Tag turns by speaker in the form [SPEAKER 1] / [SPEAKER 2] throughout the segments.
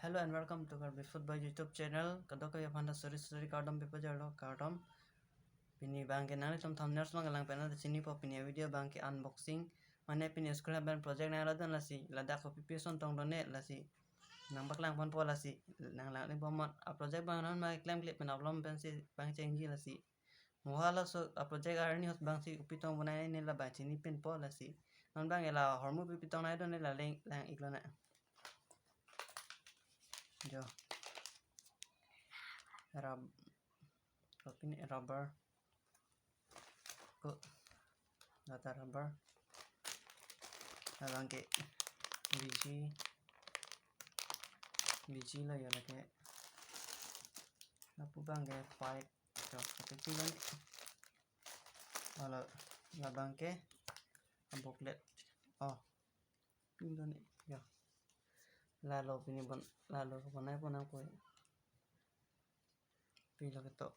[SPEAKER 1] Hello and welcome to Karbi Flute Boy YouTube channel. Kadoko ya panda suri kardom pipa jalo kardom. Pini bangke nang tom thumbnails mang lang pena sini po pini video bangke unboxing. Mane pini school ban project nang ladan lasi ladak ko pipi son tong done lasi nang baklang pon po lasi nang lang ni bomot a project bang non mai claim clip pen upload pen si bang chengi lasi. Muhala so a project arni hos bang si upitong bunai ni la bang sini pen po lasi. Non bang ela hormu pipi tong nai don la lang iklona. Jo ini rubber kok data rubber bangke biji lah ya lagi apa bangke pipe jo kecil kan kalau nggak bangke booklet ini nih ya lalu ini lalu kemana pun aku pilih itu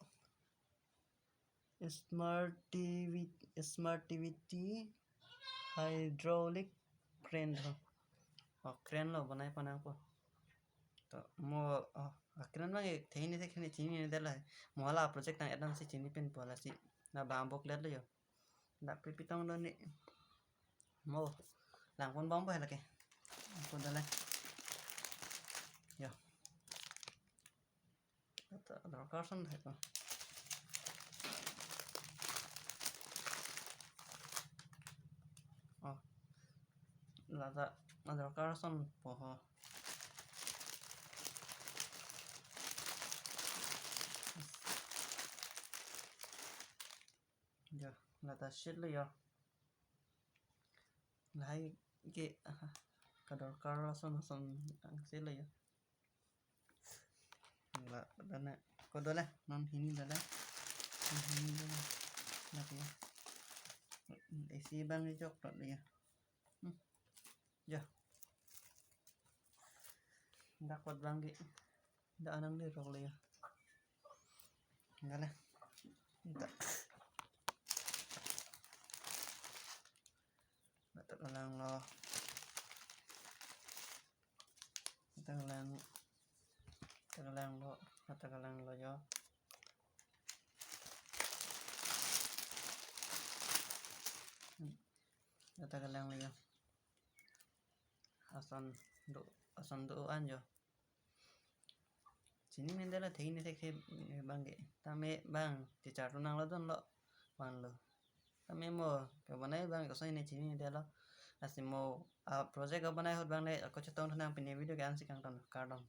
[SPEAKER 1] smart TV hydraulic crane crane lo बनाए पना को तो मो crane में थे नहीं थे खेने चीनी नहीं देला है मोला प्रोजेक्ट ना एकदम से चीनी पेन पोला सी ना बांबोक ले लो ना पिपितों लो ने मो लांगपन बॉम्ब है लगे को दले यो तो दरकार सन है को lada dरकार सन पोहो ya lada shit lo ya lai ke kadरकार सन angse lo ya la dana ko dole non hini dole lagi isi bang ni jok lo ya ya dapat bang di da anang di rok lo ya enggak lah minta Batak lang lo yo Batagalang lo yo asan doan yo sini mendela thei ne thek bangge tame bang ti charu nang lo don lo bang lo tame mo ke banai bang ko sai ne chini dela asimo project ko banai hot bang le ko chetong thang pin video gan sikang ton kardom